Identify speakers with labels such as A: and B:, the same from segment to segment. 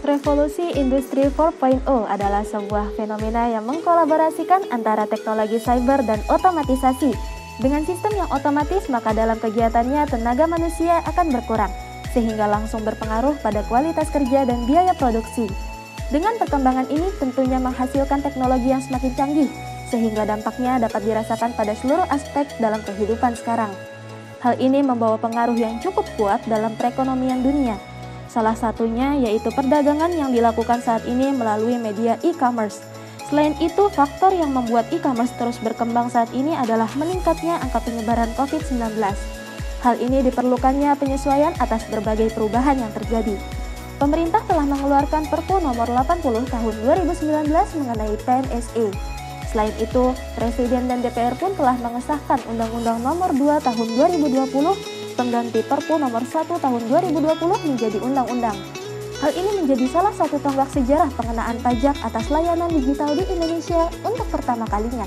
A: Revolusi Industri 4.0 adalah sebuah fenomena yang mengkolaborasikan antara teknologi cyber dan otomatisasi. Dengan sistem yang otomatis, maka dalam kegiatannya tenaga manusia akan berkurang, sehingga langsung berpengaruh pada kualitas kerja dan biaya produksi. Dengan perkembangan ini tentunya menghasilkan teknologi yang semakin canggih, sehingga dampaknya dapat dirasakan pada seluruh aspek dalam kehidupan sekarang. Hal ini membawa pengaruh yang cukup kuat dalam perekonomian dunia. Salah satunya yaitu perdagangan yang dilakukan saat ini melalui media e-commerce. Selain itu, faktor yang membuat e-commerce terus berkembang saat ini adalah meningkatnya angka penyebaran COVID-19. Hal ini diperlukannya penyesuaian atas berbagai perubahan yang terjadi. Pemerintah telah mengeluarkan Perpu Nomor 80 Tahun 2019 mengenai PMSE. Selain itu, Presiden dan DPR pun telah mengesahkan Undang-Undang Nomor 2 Tahun 2020 pengganti Perpu Nomor 1 Tahun 2020 menjadi undang-undang. Hal ini menjadi salah satu tonggak sejarah pengenaan pajak atas layanan digital di Indonesia untuk pertama kalinya.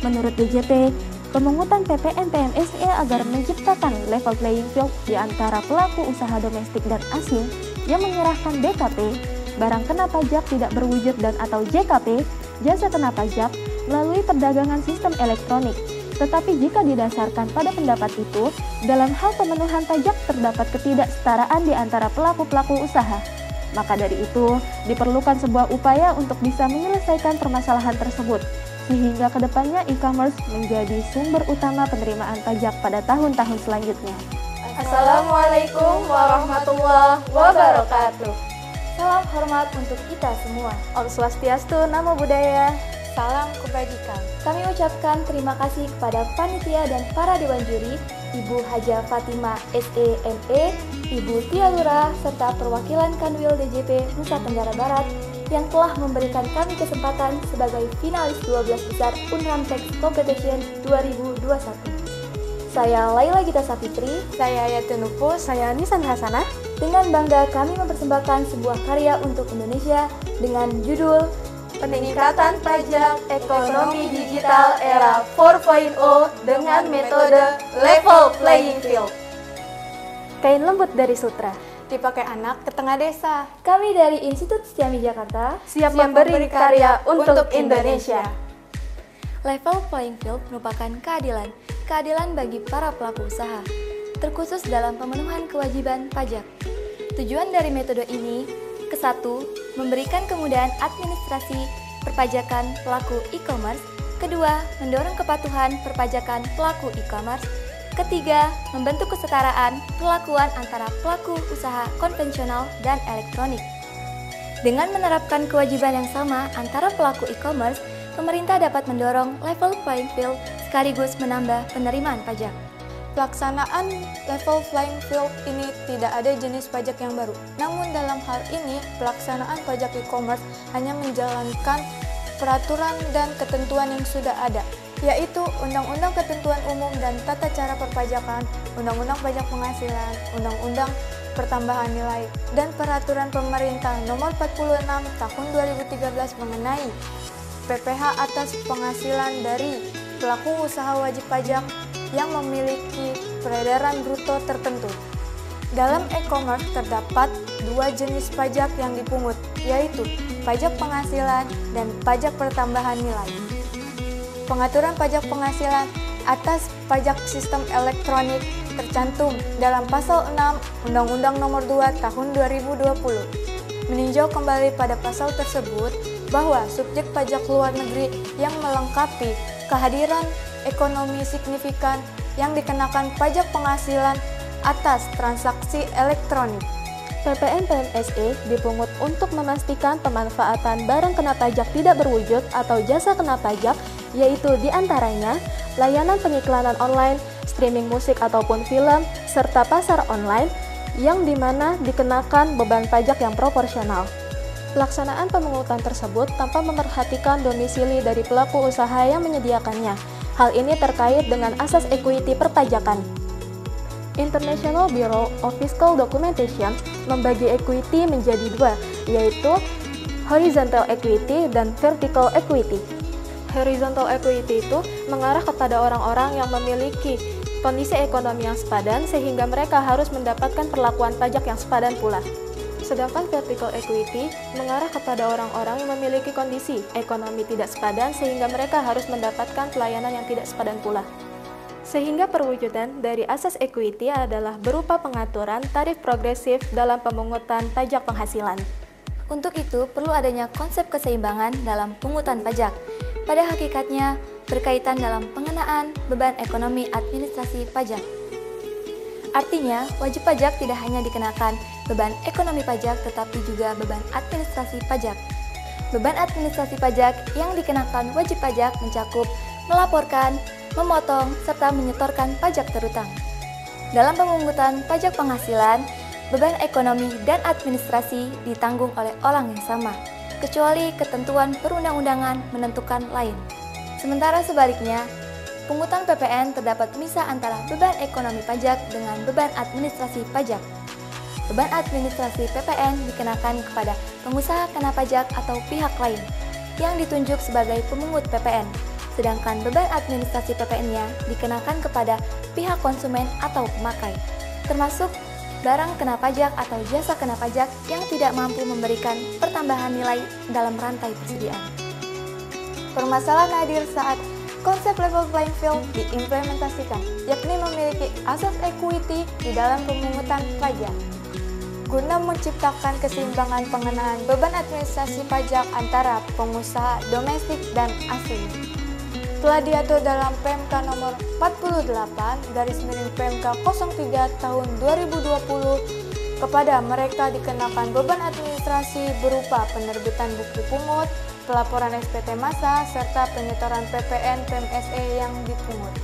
A: Menurut DJP, pemungutan PPN PMSE agar menciptakan level playing field di antara pelaku usaha domestik dan asing yang menyerahkan BKP, barang kena pajak tidak berwujud dan atau JKP, jasa kena pajak, melalui perdagangan sistem elektronik. Tetapi jika didasarkan pada pendapat itu, dalam hal pemenuhan pajak terdapat ketidaksetaraan di antara pelaku-pelaku usaha. Maka dari itu, diperlukan sebuah upaya untuk bisa menyelesaikan permasalahan tersebut, sehingga kedepannya e-commerce menjadi sumber utama penerimaan pajak pada tahun-tahun selanjutnya.
B: Assalamualaikum warahmatullahi wabarakatuh. Salam hormat untuk kita semua.
A: Om Swastiastu, Namo Buddhaya.
B: Salam kebajikan.
C: Kami ucapkan terima kasih kepada panitia dan para dewan juri, Ibu Haja Fatima SEME, Ibu Tia Lurah, serta perwakilan Kanwil DJP Nusa Tenggara Barat yang telah memberikan kami kesempatan sebagai finalis 12 besar Unram Text Competition 2021. Saya Laila Gita Sapitri,
B: saya Yatun Nupus,
D: saya Nisan Hasanah.
C: Dengan bangga kami mempersembahkan sebuah karya untuk Indonesia dengan judul
B: Peningkatan Pajak Ekonomi Digital Era 4.0 dengan metode Level Playing Field.
A: Kain lembut dari sutra
D: dipakai anak ke tengah desa.
C: Kami dari Institut Stiami Jakarta
D: siap memberi karya untuk Indonesia.
C: Level Playing Field merupakan keadilan bagi para pelaku usaha, terkhusus dalam pemenuhan kewajiban pajak. Tujuan dari metode ini, ke-1, memberikan kemudahan administrasi perpajakan pelaku e-commerce. Kedua, mendorong kepatuhan perpajakan pelaku e-commerce. Ketiga, membentuk kesetaraan perlakuan antara pelaku usaha konvensional dan elektronik. Dengan menerapkan kewajiban yang sama antara pelaku e-commerce, pemerintah dapat mendorong level playing field sekaligus menambah penerimaan pajak.
D: Pelaksanaan level playing field ini tidak ada jenis pajak yang baru. Namun dalam hal ini, pelaksanaan pajak e-commerce hanya menjalankan peraturan dan ketentuan yang sudah ada, yaitu Undang-Undang Ketentuan Umum dan Tata Cara Perpajakan, Undang-Undang Pajak Penghasilan, Undang-Undang Pertambahan Nilai, dan Peraturan Pemerintah Nomor 46 Tahun 2013 mengenai PPh atas penghasilan dari pelaku usaha wajib pajak yang memiliki peredaran bruto tertentu. Dalam e-commerce terdapat dua jenis pajak yang dipungut, yaitu pajak penghasilan dan pajak pertambahan nilai. Pengaturan pajak penghasilan atas pajak sistem elektronik tercantum dalam Pasal 6 Undang-Undang Nomor 2 Tahun 2020. Meninjau kembali pada pasal tersebut bahwa subjek pajak luar negeri yang melengkapi kehadiran ekonomi signifikan yang dikenakan pajak penghasilan atas transaksi elektronik.
A: PPN PMSE dipungut untuk memastikan pemanfaatan barang kena pajak tidak berwujud atau jasa kena pajak, yaitu diantaranya layanan pengiklanan online, streaming musik ataupun film, serta pasar online yang dimana dikenakan beban pajak yang proporsional. Pelaksanaan pemungutan tersebut tanpa memerhatikan domisili dari pelaku usaha yang menyediakannya. Hal ini terkait dengan asas equity perpajakan. International Bureau of Fiscal Documentation membagi equity menjadi dua, yaitu horizontal equity dan vertical equity. Horizontal equity itu mengarah kepada orang-orang yang memiliki kondisi ekonomi yang sepadan sehingga mereka harus mendapatkan perlakuan pajak yang sepadan pula.
B: Sedangkan vertical equity mengarah kepada orang-orang yang memiliki kondisi ekonomi tidak sepadan sehingga mereka harus mendapatkan pelayanan yang tidak sepadan pula. Sehingga perwujudan dari asas equity adalah berupa pengaturan tarif progresif dalam pemungutan pajak penghasilan.
C: Untuk itu, perlu adanya konsep keseimbangan dalam pungutan pajak. Pada hakikatnya, berkaitan dalam pengenaan beban ekonomi administrasi pajak. Artinya, wajib pajak tidak hanya dikenakan beban ekonomi pajak, tetapi juga beban administrasi pajak. Beban administrasi pajak yang dikenakan wajib pajak mencakup melaporkan, memotong, serta menyetorkan pajak terutang. Dalam pemungutan pajak penghasilan, beban ekonomi dan administrasi ditanggung oleh orang yang sama, kecuali ketentuan perundang-undangan menentukan lain. Sementara sebaliknya, pungutan PPN terdapat misah antara beban ekonomi pajak dengan beban administrasi pajak. Beban administrasi PPN dikenakan kepada pengusaha kena pajak atau pihak lain yang ditunjuk sebagai pemungut PPN, sedangkan beban administrasi PPN-nya dikenakan kepada pihak konsumen atau pemakai, termasuk barang kena pajak atau jasa kena pajak yang tidak mampu memberikan pertambahan nilai dalam rantai persediaan. Permasalahan hadir saat konsep level playing field diimplementasikan, yakni memiliki asas equity di dalam pemungutan pajak, guna menciptakan keseimbangan pengenaan beban administrasi pajak antara pengusaha domestik dan asing. Telah diatur dalam PMK nomor 48/PMK 03 tahun 2020 kepada mereka dikenakan beban administrasi berupa penerbitan bukti pungut, pelaporan SPT massa, serta penyetoran PPN PMSE yang dipungut.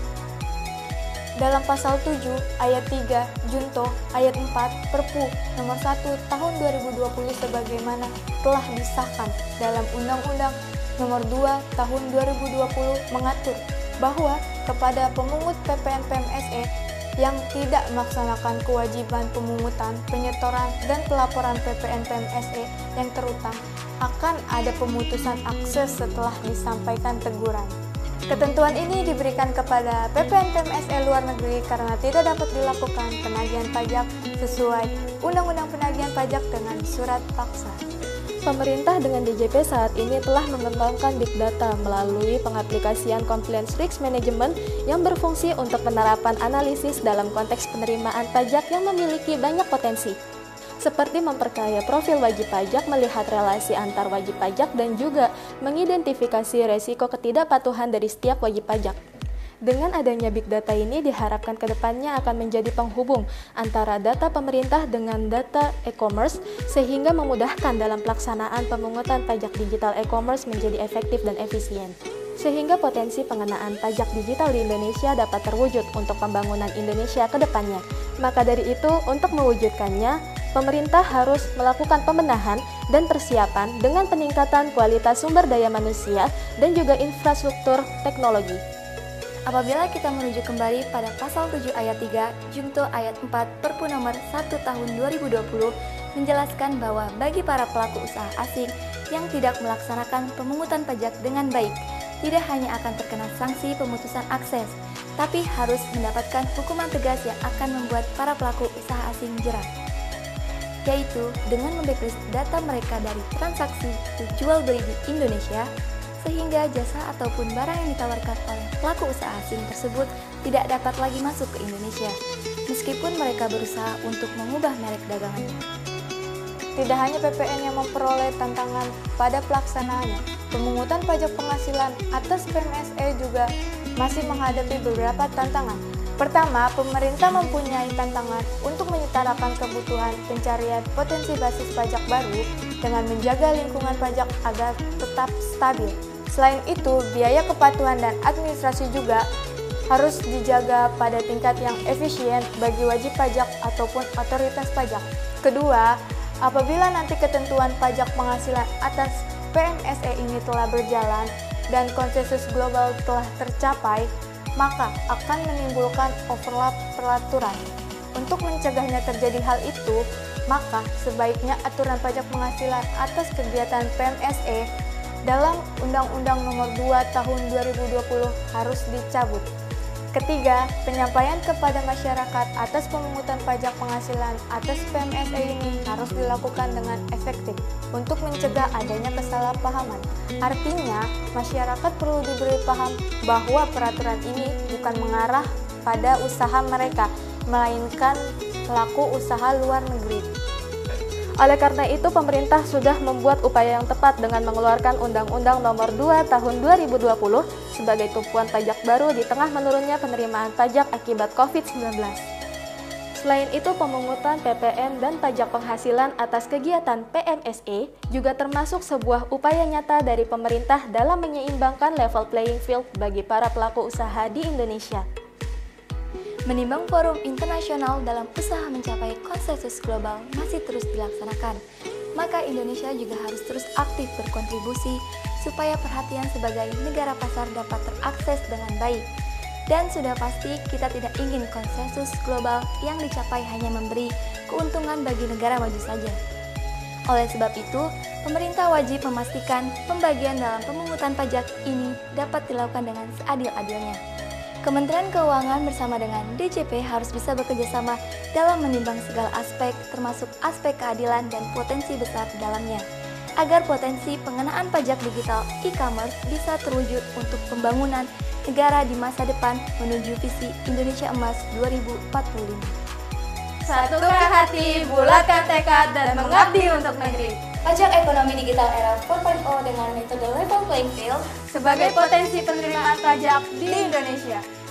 C: Dalam pasal 7 ayat 3 junto ayat 4 Perpu nomor 1 tahun 2020 sebagaimana telah disahkan dalam Undang-Undang nomor 2 tahun 2020 mengatur bahwa kepada pemungut PPN PMSE yang tidak melaksanakan kewajiban pemungutan, penyetoran, dan pelaporan PPN PMSE yang terutang akan ada pemutusan akses setelah disampaikan teguran. Ketentuan ini diberikan kepada PPN PMSE luar negeri karena tidak dapat dilakukan penagihan pajak sesuai Undang-Undang Penagihan Pajak dengan surat paksa.
B: Pemerintah dengan DJP saat ini telah mengembangkan big data melalui pengaplikasian compliance risk management yang berfungsi untuk penerapan analisis dalam konteks penerimaan pajak yang memiliki banyak potensi, seperti memperkaya profil wajib pajak melihat relasi antar wajib pajak dan juga mengidentifikasi resiko ketidakpatuhan dari setiap wajib pajak. Dengan adanya big data ini diharapkan ke depannya akan menjadi penghubung antara data pemerintah dengan data e-commerce sehingga memudahkan dalam pelaksanaan pemungutan pajak digital e-commerce menjadi efektif dan efisien. Sehingga potensi pengenaan pajak digital di Indonesia dapat terwujud untuk pembangunan Indonesia ke depannya. Maka dari itu, untuk mewujudkannya, pemerintah harus melakukan pembenahan dan persiapan dengan peningkatan kualitas sumber daya manusia dan juga infrastruktur teknologi.
C: Apabila kita merujuk kembali pada pasal 7 ayat 3 junto ayat 4 Perpu nomor 1 tahun 2020 menjelaskan bahwa bagi para pelaku usaha asing yang tidak melaksanakan pemungutan pajak dengan baik, tidak hanya akan terkena sanksi pemutusan akses, tapi harus mendapatkan hukuman tegas yang akan membuat para pelaku usaha asing jera, yaitu dengan memblacklist data mereka dari transaksi jual beli di Indonesia, sehingga jasa ataupun barang yang ditawarkan oleh pelaku usaha asing tersebut tidak dapat lagi masuk ke Indonesia, meskipun mereka berusaha untuk mengubah merek dagangannya.
D: Tidak hanya PPN yang memperoleh tantangan pada pelaksanaannya, pemungutan pajak penghasilan atas PMSE juga masih menghadapi beberapa tantangan. Pertama, pemerintah mempunyai tantangan untuk menyetarakan kebutuhan pencarian potensi basis pajak baru dengan menjaga lingkungan pajak agar tetap stabil. Selain itu, biaya kepatuhan dan administrasi juga harus dijaga pada tingkat yang efisien bagi wajib pajak ataupun otoritas pajak. Kedua, apabila nanti ketentuan pajak penghasilan atas PMSE ini telah berjalan dan konsensus global telah tercapai, maka akan menimbulkan overlap peraturan. Untuk mencegahnya terjadi hal itu, maka sebaiknya aturan pajak penghasilan atas kegiatan PMSE dalam Undang-Undang Nomor 2 Tahun 2020 harus dicabut. Ketiga, penyampaian kepada masyarakat atas pemungutan pajak penghasilan atas PMSE ini harus dilakukan dengan efektif untuk mencegah adanya kesalahpahaman. Artinya, masyarakat perlu diberi paham bahwa peraturan ini bukan mengarah pada usaha mereka, melainkan pelaku usaha luar negeri.
B: Oleh karena itu, pemerintah sudah membuat upaya yang tepat dengan mengeluarkan Undang-Undang Nomor 2 Tahun 2020 sebagai tumpuan pajak baru di tengah menurunnya penerimaan pajak akibat COVID-19. Selain itu, pemungutan PPN dan pajak penghasilan atas kegiatan PMSE juga termasuk sebuah upaya nyata dari pemerintah dalam menyeimbangkan level playing field bagi para pelaku usaha di Indonesia.
C: Menimbang forum internasional dalam usaha mencapai konsensus global masih terus dilaksanakan, maka Indonesia juga harus terus aktif berkontribusi supaya perhatian sebagai negara pasar dapat terakses dengan baik. Dan sudah pasti kita tidak ingin konsensus global yang dicapai hanya memberi keuntungan bagi negara maju saja. Oleh sebab itu, pemerintah wajib memastikan pembagian dalam pemungutan pajak ini dapat dilakukan dengan seadil-adilnya. Kementerian Keuangan bersama dengan DJP harus bisa bekerjasama dalam menimbang segala aspek, termasuk aspek keadilan dan potensi besar di dalamnya, agar potensi pengenaan pajak digital e-commerce bisa terwujud untuk pembangunan negara di masa depan menuju visi Indonesia Emas 2045.
D: Satukan hati, bulatkan tekad, dan mengabdi untuk negeri.
C: Pajak ekonomi digital era 4.0 dengan metode level playing field
D: Sebagai potensi penerimaan pajak di Indonesia.